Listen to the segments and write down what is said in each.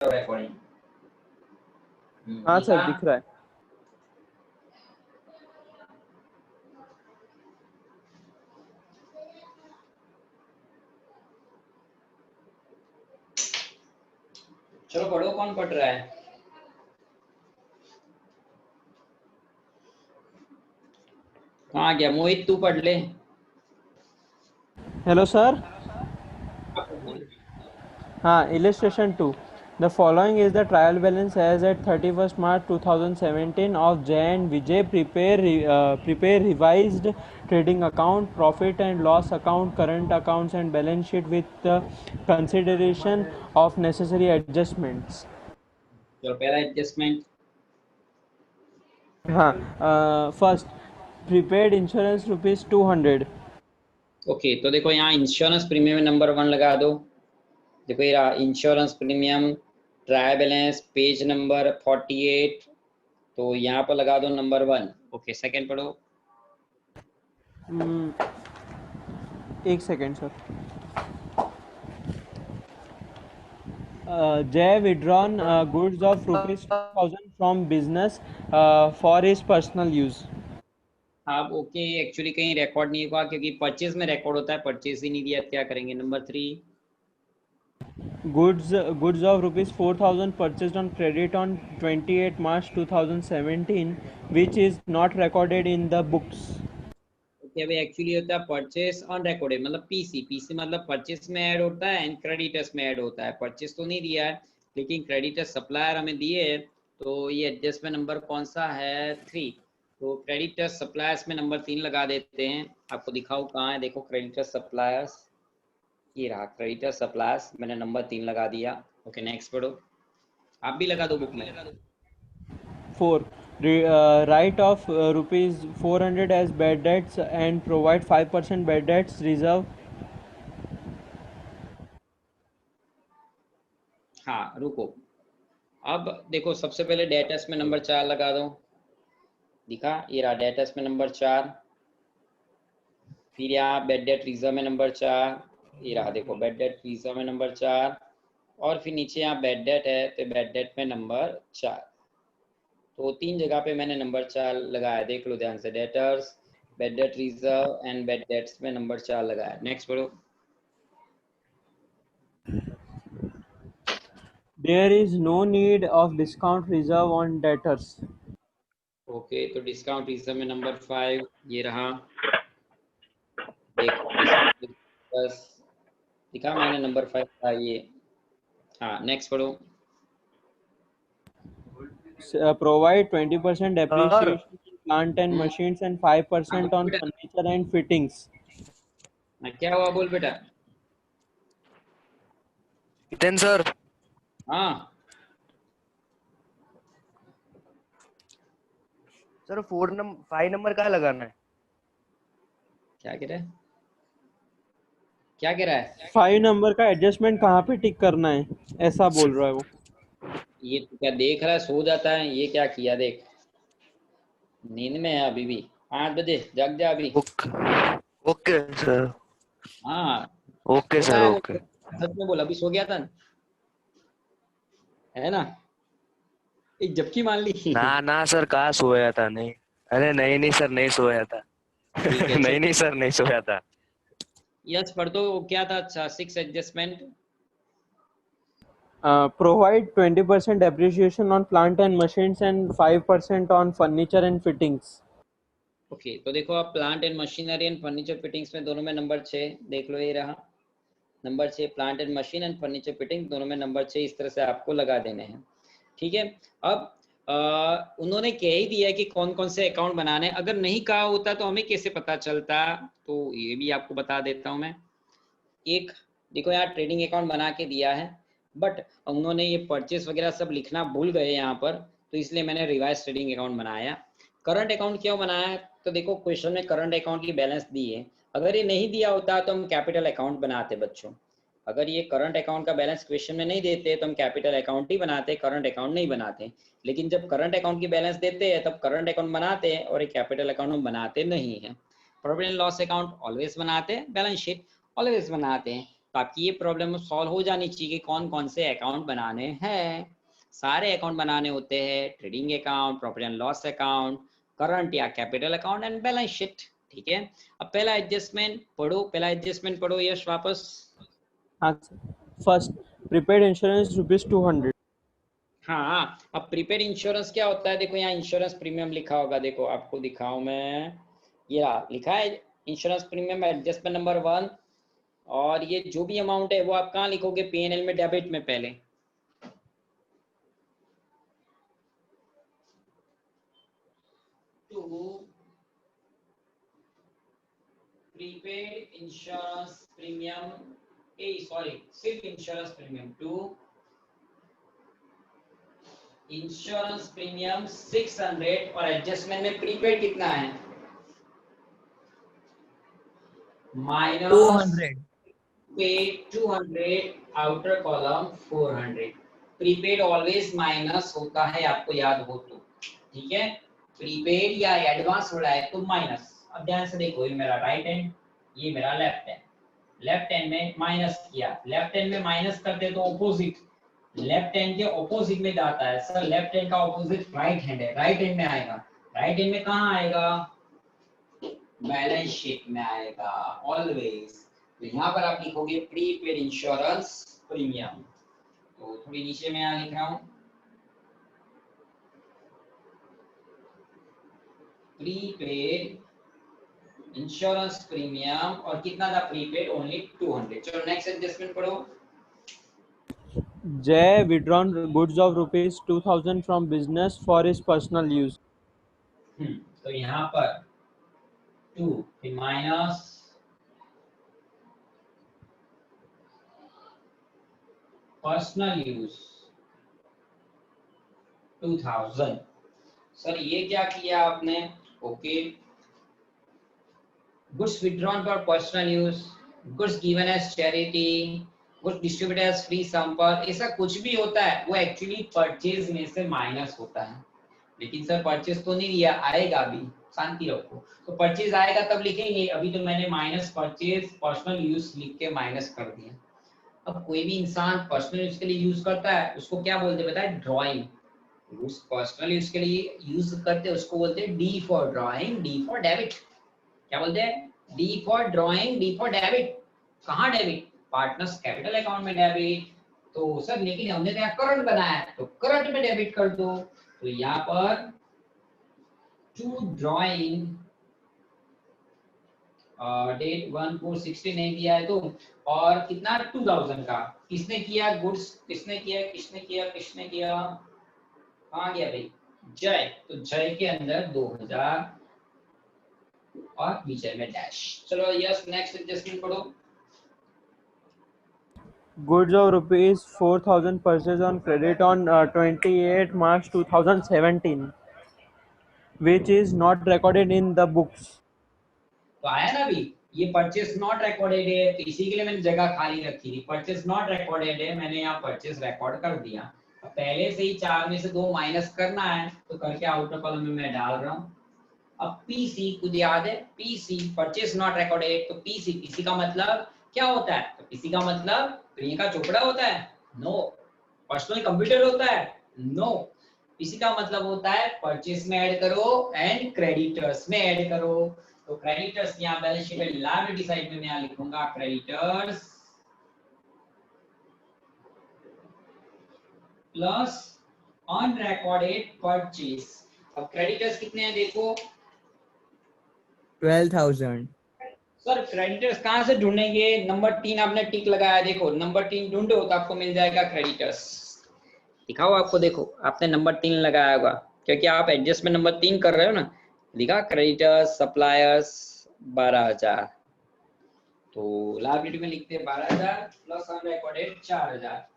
Recording. हाँ sir दिख रहा है। चलो पढ़ो, कौन पढ़ रहा है? कहाँ गया मोहित? तू पढ़ ले। Hello sir. हाँ, illustration 2. The following is the trial balance as at 31st March 2017 of Jay and Vijay. Prepare revised trading account, profit and loss account, current accounts and balance sheet with consideration of necessary adjustments. चलो पहला adjustment. हाँ, first prepaid insurance ₹200। Okay, तो देखो यहाँ insurance premium में number 1 लगा दो। देखो ये रहा insurance premium, trial balance, page number 48, तो यहाँ पर लगा दो नंबर 1। ओके, सेकंड पढ़ो। एक second sir. Jay withdrawn goods of ₹2,000 from business for his personal use. आप ओके, एक्चुअली कहीं रिकॉर्ड नहीं हुआ क्योंकि परचेज में रिकॉर्ड होता है, परचेज ही नहीं दिया, क्या करेंगे? Number 3। Goods of ₹4,000 purchased on credit on 28 March 2017, which is not recorded in the books. Okay, अभी एक्चुअली होता है परचेज ऑन रिकॉर्डेड, मतलब पीसी। पीसी मतलब परचेज में ऐड होता है एंड क्रेडिटर्स में ऐड होता है। परचेज तो नहीं दिया है लेकिन क्रेडिटर्स सप्लायर हमें दिए है, तो ये एडजस्टमेंट नंबर कौन सा है? 3। तो क्रेडिटर्स सप्लायर्स में नंबर 3 लगा देते हैं। आपको दिखाऊं कहाँ है? देखो क्रेडिटर्स सप्लायर्स, ये रहा क्रेडिटर सप्लायर्स, मैंने नंबर 3 लगा दिया। ओके, नेक्स्ट पढ़ो। आप भी लगा दो बुक में। 4. Write off ₹400 as bad debts and provide 5% bad debts reserve. हाँ रुको, अब देखो सबसे पहले डेटर्स में नंबर 4 लगा दो। दिखा, ये रहा डेटर्स में नंबर 4। फिर यहाँ बेड डेट रिजर्व में नंबर 4, ये रहा देखो बेड डेट रिजर्व में नंबर 4, और फिर नीचे यहाँ बेड डेट है तो बेड डेट में नंबर 4। तो 3 जगह पे मैंने नंबर 4 लगाया, देख लो ध्यान से। Debtors, bed debt reserve and bad debts में नंबर 4 लगाया। नेक्स्ट पढ़ो। There is no need of discount reserve on debtors. Okay, तो डिस्काउंट रिजर्व में नंबर 5 ये रहा। देखो डिस्काउंट बस दिखा मैंने नंबर 5 था ये। हाँ नेक्स्ट पढ़ो। Provide 20% depreciation on plant and machines and 5% on बेटा furniture and fittings. क्या हुआ? बोल बेटा। नितिन सर। हाँ सर 5 नंबर का लगाना है? क्या कह रहा है? क्या कह रहा है? 5 नंबर का एडजस्टमेट कहाँ पे टिक करना है, ऐसा बोल रहा है वो। ये तो क्या देख रहा है? सो जाता है ये, क्या किया देख, नींद में है अभी भी। 5 बजे जग जा अभी। Okay sir. हाँ ओके सोता सर है ओके। सच में बोल, अभी सो गया था है ना? एक झपकी मान ली। ना ना सर, कहाँ सोया था? नहीं, अरे नहीं नहीं सर, नहीं सोया था। ठीक है चल। नहीं नहीं सर, नहीं सोया था। यस पढ़ दो, क्या था? अच्छा 6 adjustment. Provide 20% depreciation on plant and machines and 5% on furniture and fittings. Okay, तो देखो आप plant and machinery and furniture fittings में दोनों में नंबर 6 देख लो, ये रहा number 6। Plant and machine and furniture fitting दोनों में नंबर 6, इस तरह से आपको लगा देने हैं। ठीक है, अब उन्होंने कह ही दिया कि कौन कौन से अकाउंट बनाने हैं। अगर नहीं कहा होता तो हमें कैसे पता चलता? तो ये भी आपको बता देता हूँ मैं। एक देखो यहाँ ट्रेडिंग अकाउंट बना के दिया है, बट उन्होंने ये परचेस वगैरह सब लिखना भूल गए यहाँ पर, तो इसलिए मैंने रिवाइज ट्रेडिंग अकाउंट बनाया। करंट अकाउंट क्यों बनाया? तो देखो क्वेश्चन में करंट अकाउंट की बैलेंस दी है, अगर ये नहीं दिया होता तो हम कैपिटल अकाउंट बनाते बच्चों। अगर ये करंट अकाउंट का बैलेंस क्वेश्चन में नहीं देते तो हम कैपिटल अकाउंट ही बनाते, करंट अकाउंट नहीं बनाते। लेकिन जब करंट अकाउंट की बैलेंस देते हैं तब करंट अकाउंट बनाते हैं, और एक कैपिटल अकाउंट हम बनाते नहीं है। Profit and loss account always बनाते हैं, बैलेंस शीट ऑलवेज बनाते हैं। तो आपकी ये प्रॉब्लम सॉल्व हो जानी चाहिए कि कौन कौन से अकाउंट बनाने हैं। सारे अकाउंट बनाने होते हैं, trading account, profit and loss account, current या capital account and balance sheet. ठीक है, अब पहला एडजस्टमेंट पढ़ो, पहला एडजस्टमेंट पढ़ो यश वापस। हाँ फर्स्ट प्रीपेड इंश्योरेंस ₹200। हाँ, अब प्रीपेड इंश्योरेंस क्या होता है, देखो यहाँ इंश्योरेंस प्रीमियम लिखा होगा, देखो आपको दिखाऊं मैं, ये लिखा है इंश्योरेंस प्रीमियम एडजस्टमेंट नंबर 1। और ये जो भी अमाउंट है वो आप कहाँ लिखोगे, पीएनएल में डेबिट में पहले। To prepaid insurance premium, sorry सिर्फ insurance premium, to insurance premium 600 और एडजस्टमेंट में प्रीपेड कितना है, minus 200। paid 200, outer column 400। Prepaid always minus होता है, आपको याद हो तो। ठीक है, प्रीपेड या एडवांस हो रहा है तो माइनस। अब ध्यान से देखो, ये मेरा राइट हैंड, ये मेरा लेफ्ट हैंड, लेफ्ट हैंड में माइनस किया, लेफ्ट हैंड में माइनस करते तो ऑपोजिट, लेफ्ट हैंड के ऑपोजिट में जाता है। सर लेफ्ट हैंड का ऑपोजिट राइट हैंड है, राइट हैंड में आएगा, राइट हैंड में कहाँ आएगा, बैलेंस शीट में आएगा ऑलवेज। तो यहाँ पर आप लिखोगे प्रीपेड इंश्योरेंस प्रीमियम। तो थोड़ी नीचे में यहाँ लिख रहा हूँ, प्रीपेड इंश्योरेंस प्रीमियम, और कितना था प्रीपेड, ओनली 200। चलो नेक्स्ट एडजस्टमेंट पढ़ो। Jay withdrawn goods of ₹2000 from business for his personal use. तो यहाँ पर 2 फिर माइनस पर्सनल यूज 2000। सर ये क्या किया आपने, okay, goods withdrawn for personal use, goods given as charity, goods distributed as free sample, ऐसा कुछ भी होता है वो एक्चुअली परचेज में से माइनस होता है। लेकिन सर परचेज तो नहीं दिया, आएगा अभी, शांति रखो। तो परचेज आएगा तब लिखेंगे, अभी तो मैंने माइनस परचेज पर्सनल यूज लिख के माइनस कर दिया। अब कोई भी इंसान पर्सनल यूज के लिए यूज करता है उसको क्या बोलते हैं, पता है, ड्राइंग। उस पर्सनल यूज के लिए यूज करते हैं उसको बोलते हैं D for drawing, D for debit. क्या बोलते हैं, D for drawing, D for debit. कहाँ डेबिट, पार्टनर्स कैपिटल अकाउंट में डेबिट। तो सर लेकिन हमने तो यहाँ करंट बनाया है तो करंट में डेबिट कर दो। तो यहाँ पर टू ड्राइंग डेट 1/4/16 नहीं दिया है तो, और कितना 2000 का किसने किया, गुड्स किसने किया, किसने किया, किसने किया, कहाँ गया भाई, जय। तो जय के अंदर 2000 और विजय में डैश। चलो यस नेक्स्ट एडजस्टमेंट पढ़ो। Goods of ₹4000 purchased on credit on 28 March 2017, which is not recorded in the books. तो आया ना अभी, ये परचेस नॉट रिकॉर्डेड है, तो इसी के लिए मैंने जगह खाली रखी थी। परचेस नॉट रिकॉर्डेड है, मैंने यहाँ परचेस रिकॉर्ड कर दिया। अब पहले से ही 4 में से 2 माइनस करना है तो करके आउटर कॉलम में मैं डाल रहा हूँ। अब पीसी कुछ याद है, पीसी परचेस नॉट रिकॉर्डेड, तो पीसी, पीसी का मतलब क्या होता है, तो पीसी का मतलब प्रियंका चोपड़ा होता है, नो। पर्सनल कंप्यूटर होता है, नो। पीसी का मतलब होता है परचेस में ऐड करो एंड क्रेडिटर्स में ऐड करो। तो क्रेडिटर्स यहाँ बैलेंस शीट में लायबिलिटी साइड में मैं यहाँ लिखूंगा क्रेडिटर्स प्लस अनरिकॉर्डेड परचेज। अब क्रेडिटर्स कितने हैं देखो, 12,000। सर क्रेडिटर्स कहाँ से ढूंढेंगे, नंबर 3 आपने टिक लगाया, देखो नंबर 3 ढूंढो तो आपको मिल जाएगा क्रेडिटर्स। दिखाओ आपको, देखो आपने नंबर 3 लगाया होगा क्योंकि आप एडजस्टमेंट नंबर 3 कर रहे हो ना। लिखा क्रेडिटर्स सप्लायर्स 12,000, तो लायबिलिटी में लिखते हैं 12,000 plus unrecorded 4,000।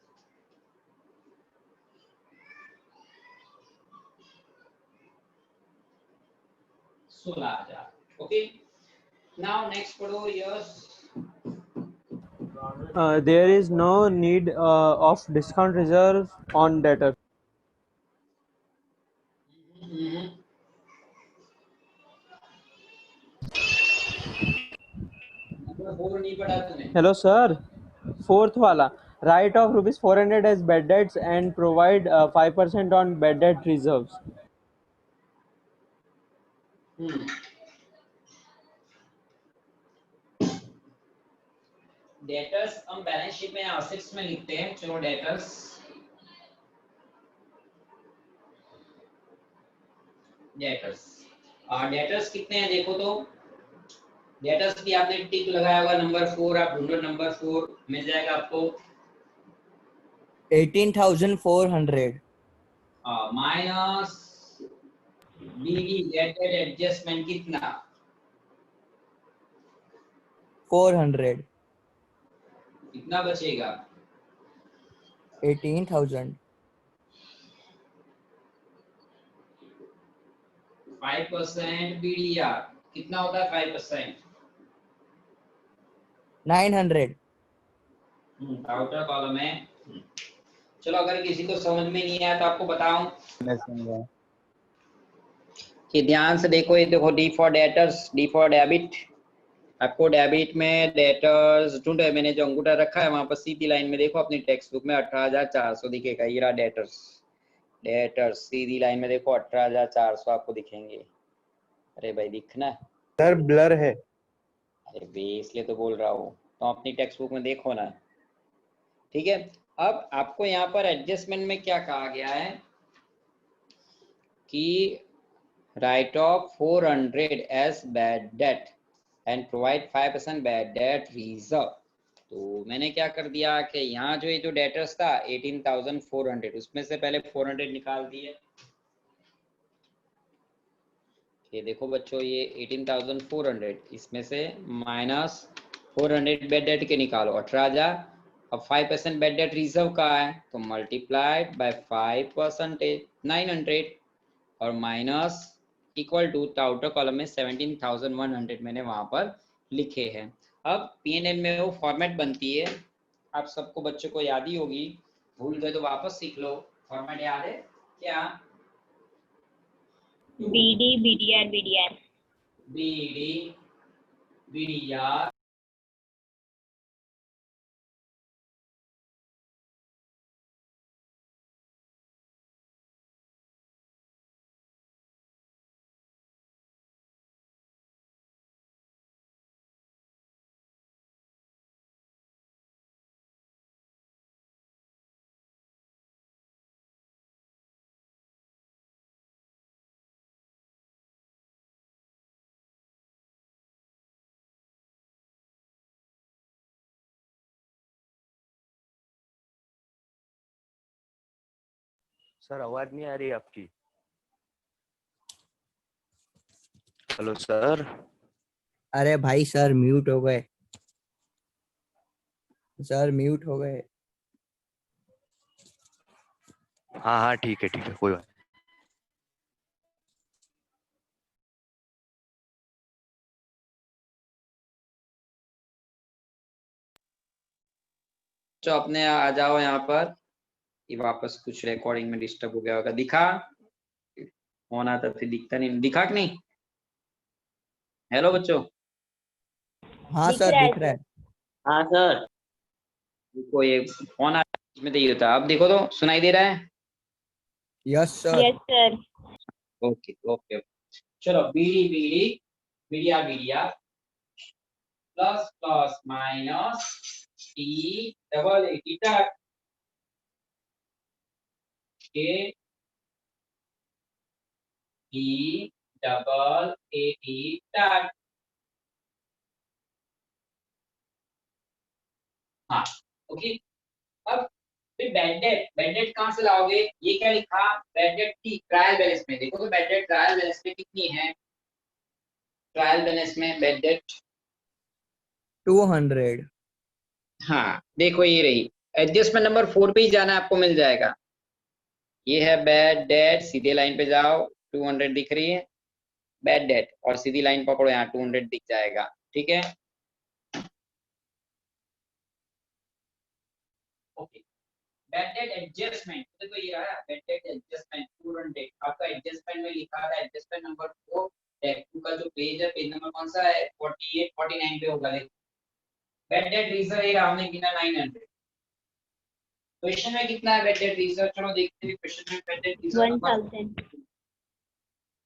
Okay, now next पढ़ो yes. There is no need of discount reserve on debtor. Number 4 नहीं पढ़ा तूने, Hello, sir. फोर्थ वाला, write off rupees 400 as bad debts and provide 5% on bad debt reserves. Debtors हम balance sheet में assets में लिखते हैं। चलो डेटर्स डेटर्स कितने हैं देखो तो। डेटर्स भी आपने टिक लगाया होगा नंबर 4, आप ढूंढो नंबर 4 मिल जाएगा आपको। 18,400 माइनस बीडी डेटेड एडजस्टमेंट कितना 400 कितना बचेगा 18,000 5% बीडीआर कितना होता है 5%? 900 आउटर कॉलम है। चलो अगर किसी को समझ में नहीं आया तो आपको बताऊं कि ध्यान से देखो। ये देखो D for debtors, D for debit. आपको डेबिट में डेटर्स ढूंढे, मैंने जो अंगूठा रखा है वहां पर सीधी लाइन में देखो अपनी टेक्स्ट बुक में 18,400 दिखेगा। ये रहा डेटर्स, डेटर्स सीधी लाइन में देखो 18,400 आपको दिखेंगे। अरे भाई दिखना है सर ब्लर है। अरे बे इसलिए तो बोल रहा हूँ, तो अपनी टेक्स्ट बुक में देखो ना। ठीक है, अब आपको यहाँ पर एडजस्टमेंट में क्या कहा गया है कि write off 400 as bad debt and provide 5% bad debt reserve. तो मैंने क्या कर दिया कि यहाँ जो ये जो डेटर्स था 18,400 उसमें से पहले 400 निकाल दिए। ये देखो बच्चों ये 18,400 इसमें से माइनस 400 बेड डेट के निकालो 18,000। अब 5% बेड डेट रिजर्व का है तो मल्टीप्लाइड बाय 5% 900 और minus equal to outer column में 17,100 मैंने वहां पर लिखे हैं। अब पीएनएल में वो फॉर्मेट बनती है, आप सबको बच्चों को याद ही होगी, भूल गए तो वापस सीख लो। फॉर्मेट याद है क्या? BD, BDR, BDR. BD, BDR, sir आवाज नहीं आ रही आपकी। Hello sir. अरे भाई सर म्यूट हो गए, सर म्यूट हो गए। हाँ हाँ ठीक है कोई बात। जो अपने आ जाओ यहाँ पर। ये वापस कुछ रिकॉर्डिंग में डिस्टर्ब हो गया होगा। दिखा फोन आता फिर दिखता नहीं, दिखा कि नहीं? हेलो बच्चों। हाँ दिख सर रहा है दिख रहा है। हाँ सर। देखो ये फोन आ इसमें तो ये होता है। अब देखो तो सुनाई दे रहा है? Yes sir. Yes, sir. Okay okay चलो BD BD BDR BDR plus plus minus T double A तक के टी डबल ए तक। हाँ ओके। अब फिर बैड डेट कहाँ से लाओगे? ये क्या लिखा? बैड डेट की ट्रायल बैलेंस में देखो तो बैड डेट ट्रायल बैलेंस में कितनी है? ट्रायल बैलेंस में बैड डेट 200। हाँ देखो ये रही। एडजस्टमेंट नंबर 4 पे ही जाना आपको मिल जाएगा। ये है बैड डेट, सीधे लाइन पे जाओ 200 दिख रही है बैड डेट और सीधी लाइन पकड़ो यहाँ 200 दिख जाएगा। ठीक है ओके। बैड डेट एडजस्टमेंट देखो ये रहा बैड डेट एडजस्टमेंट 200 आपका एडजस्टमेंट में लिखा था एडजस्टमेंट नंबर 4 डेट 2 का जो पेज है पेज नंबर कौन सा है 48 49 पे होगा। देखो बेड डेट रिजर्व ये हमने गिना 900। क्वेश्चन में कितना है बेड डेट रिजर्व, चलो देखते हैं क्वेश्चन में बेड डेट रिजर्व नंबर। 1000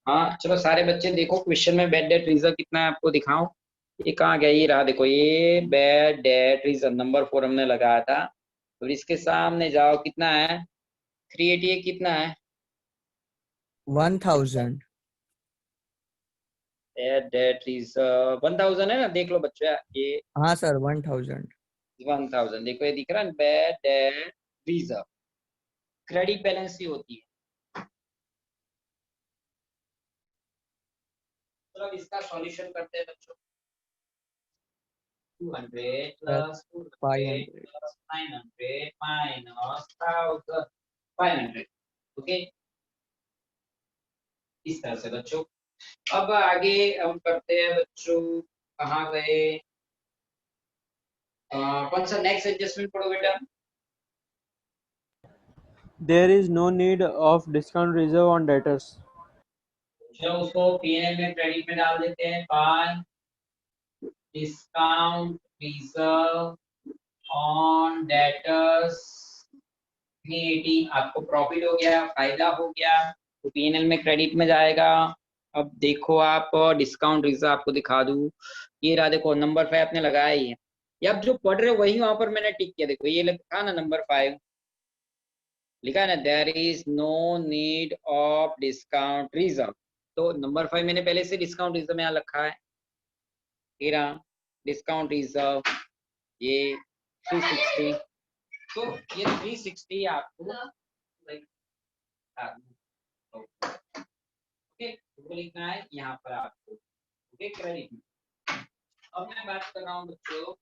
हाँ चलो सारे बच्चे देखो क्वेश्चन में बेड डेट रिजर्व कितना है आपको दिखाओ। ये कहाँ गया, ये रहा देखो, ये बेड डेट रिजर्व नंबर 4 हमने लगाया था। और इसके सामने जाओ कितना है, 388 कितना है 1000। बेड डेट रिजर्व 1000 है ना, देख लो बच्चे ये हाँ सर 1000। 1000 देखो ये दिख रहा है bad debt reserve, credit balance ही होती है। चलो अब इसका सॉल्यूशन करते हैं बच्चों। 200 plus 200 500। plus 900 minus 1500, ओके इस तरह से बच्चों। अब आगे हम करते हैं बच्चों, कहाँ गए, कौन सा नेक्स्ट एडजस्टमेंट पढ़ो बेटा। There is no need of discount reserve on debtors. चलो उसको पीएनएल में क्रेडिट में डाल देते हैं, bye discount reserve on debtors 380, आपको प्रॉफिट हो गया, फायदा हो गया, तो पीएनएल में क्रेडिट में जाएगा। अब देखो आप डिस्काउंट रिजर्व आपको दिखा दूं, ये रहा देखो नंबर 5 आपने लगाया ही है, ये आप जो पढ़ रहे हो वही वहां पर मैंने टिक किया, देखो ये लिखा ना नंबर 5 लिखा है ना, there is no need of discount reserve, तो नंबर 5 मैंने पहले से डिस्काउंट रिजर्व यहाँ रखा है। तेरा डिस्काउंट रिजर्व ये 360, तो ये 360 आपको ओके लिखना है यहाँ पर आपको, ओके क्रेडिट में। अब मैं बात कर रहा हूँ बच्चों,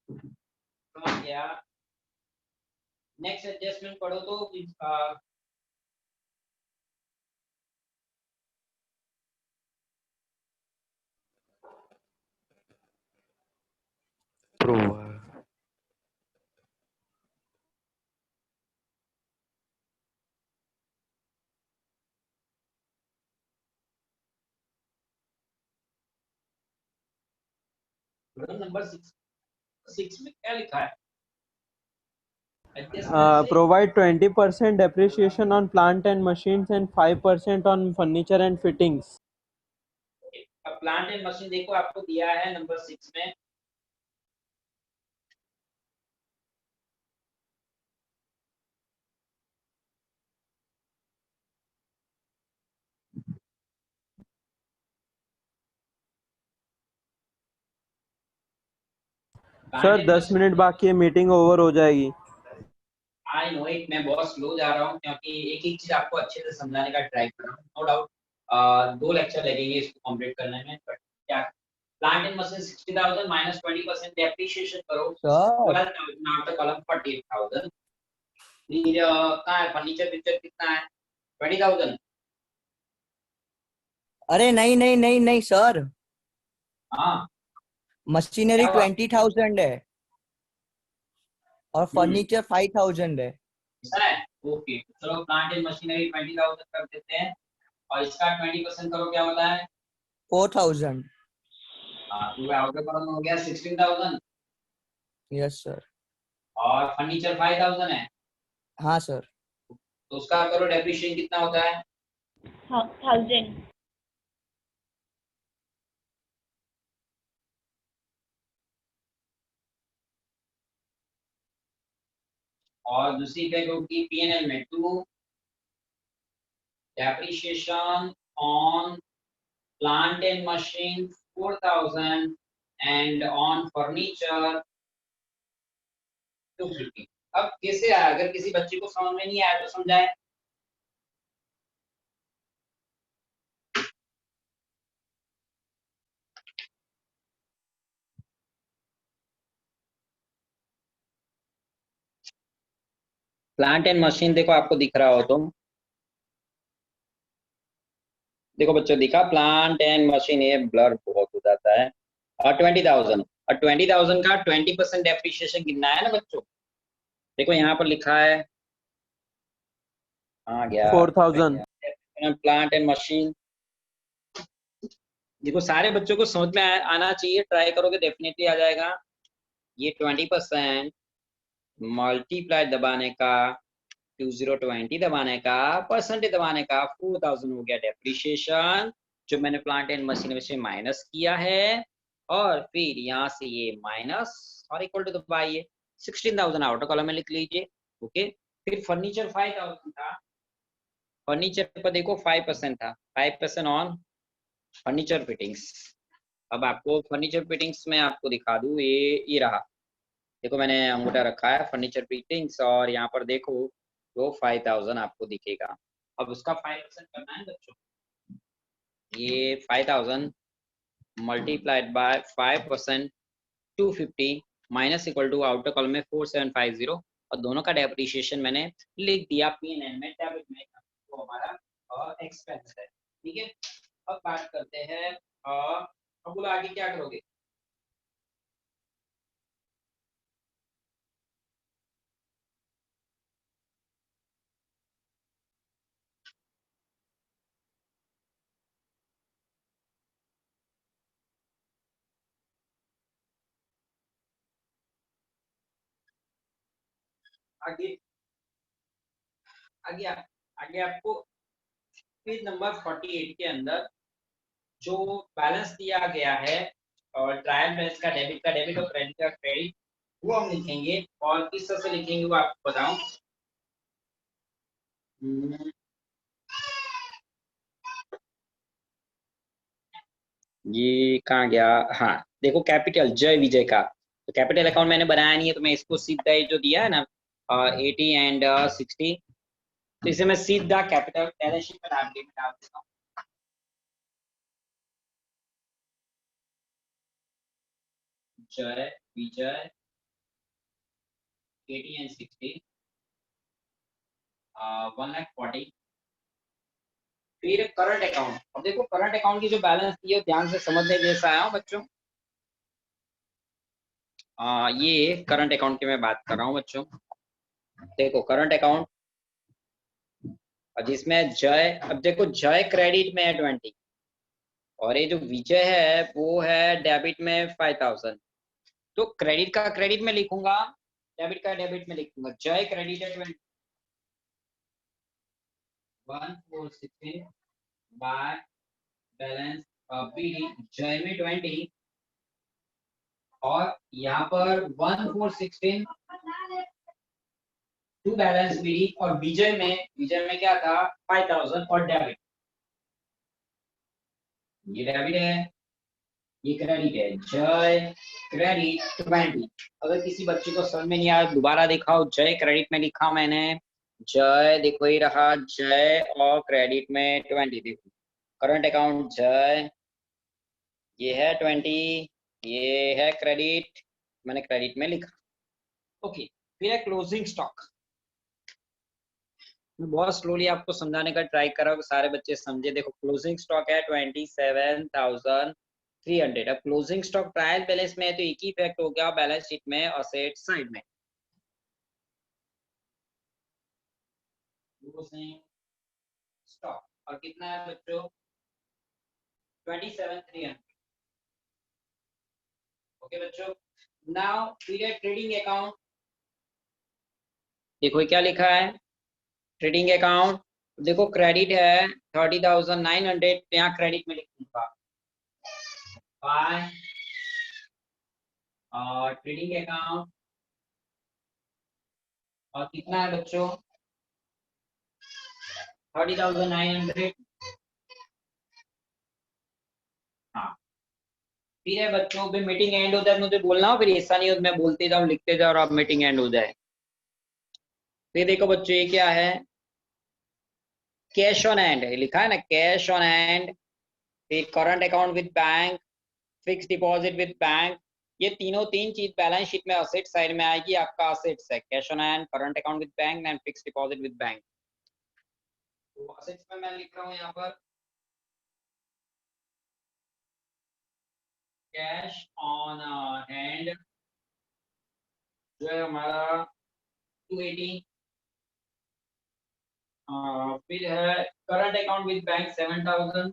समझ गया, नेक्स्ट एडजस्टमेंट पढ़ो तो प्रूव नंबर 6 में क्या लिखा है, एडजस्टमेंट से Provide 20% depreciation on plant and machines and 5% on furniture and fittings. अब प्लांट एंड मशीन देखो आपको दिया है नंबर 6 में, सर 10 मिनट बाकी है, मीटिंग ओवर हो जाएगी। आई नो इट, मैं बहुत स्लो जा रहा हूँ क्योंकि एक एक चीज आपको अच्छे से समझाने का ट्राई कर रहा हूँ, नो डाउट 2 लेक्चर लगेंगे इसको कंप्लीट करने में, बट क्या plant and machine 60,000 minus 20% depreciation करो, सर 12,000 आफ्टर कॉलम 48,000, फिर कहाँ है फर्नीचर पिक्चर कितना है 20,000, अरे नहीं नहीं नहीं नहीं सर, हाँ मशीनरी क्या हुआ? 20,000 है और फर्नीचर 5,000 है। ऐसा है, ओके चलो प्लांट एंड मशीनरी 20,000 कर देते हैं और इसका 20% करो, क्या होता है 4,000। हाँ तो आउटर कॉलम हो गया 16,000, यस सर। और फर्नीचर 5,000 है, हाँ सर। तो उसका करो डेप्रिसिएशन कितना होता है 1000 और दूसरी पे होगी पीएनएल में 2 depreciation on plant and machine 4,000 and on furniture 250। अब कैसे आया, अगर किसी बच्चे को समझ में नहीं आया तो समझाए। प्लांट एंड मशीन देखो आपको दिख रहा हो तो देखो बच्चों, दिखा प्लांट एंड मशीन, ये ब्लर बहुत हो जाता है, और 20,000, और 20,000 का 20% डेप्रिसिएशन कितना है ना बच्चों, देखो यहाँ पर लिखा है, हाँ गया 4,000। प्लांट एंड मशीन, देखो सारे बच्चों को समझ में आना चाहिए, ट्राई करोगे डेफिनेटली आ जाएगा। ये 20% मल्टीप्लाई दबाने का 2020 दबाने का परसेंटेज दबाने का 4000 हो गया डेप्रिसिएशन, जो मैंने प्लांट एंड मशीनरी से माइनस किया है, और फिर यहाँ से ये माइनस और इक्वल टू दबाइए 16,000 आउटर कॉलम में लिख लीजिए। ओके, फिर फर्नीचर 5,000 था, फर्नीचर पर देखो 5% था, 5% ऑन फर्नीचर फिटिंग्स। अब आपको फर्नीचर फिटिंग्स में आपको दिखा दूं, ये रहा, देखो मैंने अंगूठा रखा है फर्नीचर फिटिंग्स, और यहाँ पर देखो तो 5,000 आपको दिखेगा। अब उसका 5% करना है बच्चों, ये 5,000 multiplied by 5% 250 minus equal to outer column में 4750, और दोनों का डेप्रिसिएशन मैंने लिख दिया P&L में, डेबिट में, तो हमारा एक्सपेंस है। ठीक है, अब बात करते हैं, अब बोलो आगे क्या करोगे। आगे आगे आगे आपको पेज नंबर 48 के अंदर जो बैलेंस दिया गया है, और ट्रायल बैलेंस का डेबिट और क्रेडिट का क्रेडिट, वो हम लिखेंगे, और किस तरह से लिखेंगे वो आपको बताऊं। ये कहाँ गया, हाँ देखो कैपिटल जय विजय का, तो कैपिटल अकाउंट मैंने बनाया नहीं है, तो मैं इसको सीधा ये जो दिया है ना 80 एंड 60, तो इसे मैं सीधा कैपिटल बैलेंस शीट में डाल देता हूँ। जय विजय 80 एंड 60 1,40,000। फिर करंट अकाउंट, अब देखो करंट अकाउंट की जो बैलेंस दी है ध्यान से समझने जैसा आया हूँ बच्चों। ये करंट अकाउंट की मैं बात कर रहा हूँ बच्चों। देखो करंट अकाउंट, जिसमें जय, अब देखो जय क्रेडिट में है 20, और ये जो विजय है वो है डेबिट में 5,000, तो क्रेडिट का क्रेडिट में लिखूंगा, डेबिट का डेबिट में लिखूंगा। जय क्रेडिट है 20 1,416 बाय बैलेंस बीडी, जय में 20, और यहाँ पर 1,416 टू बैलेंस बीडी, और विजय में क्या था 5,000 और डेबिट, ये डेबिट है, ये क्रेडिट है, जय क्रेडिट 20। अगर किसी बच्चे को समझ में नहीं आया दोबारा दिखाओ, जय क्रेडिट में लिखा मैंने, जय देखो ही रहा, जय और क्रेडिट में 20, देखो करंट अकाउंट जय, ये है 20, ये है क्रेडिट, मैंने क्रेडिट में लिखा। ओके, फिर है क्लोजिंग स्टॉक। मैं बहुत स्लोली आपको समझाने का ट्राई कर रहा हूँ, सारे बच्चे समझे। देखो क्लोजिंग स्टॉक है 27,300। अब क्लोजिंग स्टॉक ट्रायल बैलेंस में है तो एक ही इफेक्ट हो गया बैलेंस शीट में, असेट साइड में। क्लोजिंग स्टॉक और कितना है बच्चों 27,300। ओके बच्चों, नाउ फिर है ट्रेडिंग अकाउंट। देखो क्या लिखा है ट्रेडिंग अकाउंट, देखो क्रेडिट है 30,900, यहाँ क्रेडिट में लिखूंगा बाय और ट्रेडिंग अकाउंट, और कितना है बच्चों 30,900। हाँ, फिर है बच्चों फिर मीटिंग एंड हो जाए, मुझे बोलना हो, फिर ऐसा नहीं हो मैं बोलते जाऊँ लिखते जाओ और अब मीटिंग एंड हो जाए। फिर देखो बच्चों ये क्या है, कैश ऑन हैंड लिखा है ना, कैश ऑन हैंड, फिर current account with bank, fix deposit with bank, ये तीन चीज बैलेंस शीट में असेट साइड में आएगी। आपका असेट्स है cash on hand, current account with bank and fix deposit with bank. तो असेट्स में मैं लिख रहा हूँ यहाँ पर कैश ऑन हैंड जो है हमारा 280, फिर है करंट अकाउंट विद बैंक 7,000,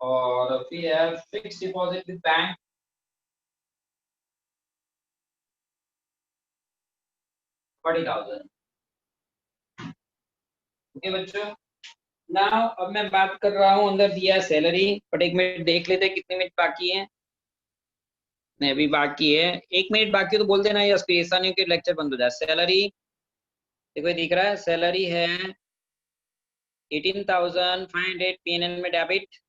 और फिर है fix deposit with bank, $40,000। Okay बच्चों, नाउ अब मैं बात कर रहा हूँ, अंदर दिया है सैलरी, बट 1 मिनट देख लेते हैं कितने मिनट बाकी है। नहीं अभी बाकी है, 1 मिनट बाकी है तो बोल देना, या ऐसा नहीं कि लेक्चर बंद हो जाए। सैलरी देखो ये दिख रहा है, सैलरी है 18,500 PNN में डेबिट।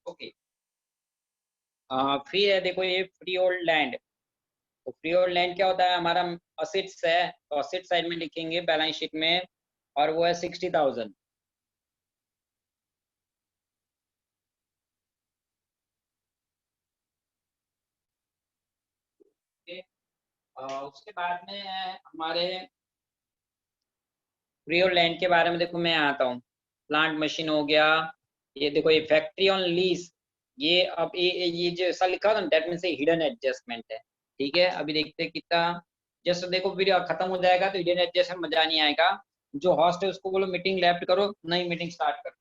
ओके, फिर है देखो ये फ्री होल्ड लैंड। तो फ्री होल्ड लैंड क्या होता है, हमारा असेट्स है, तो असेट साइड में लिखेंगे बैलेंस शीट में, और वो है 60,000। उसके बाद में हमारे फ्री होल्ड लैंड के बारे में देखो मैं आता हूँ। प्लांट मशीन हो गया, ये देखो ये फैक्ट्री ऑन लीज, ये अब ये जो ऐसा लिखा था दैट मीन्स हिडन एडजस्टमेंट है। ठीक है, अभी देखते हैं कितना, जस्ट देखो वीडियो खत्म हो जाएगा तो हिडन एडजस्टमेंट मजा नहीं आएगा। जो हॉस्ट है उसको बोलो मीटिंग लेफ्ट करो, नई मीटिंग स्टार्ट कर।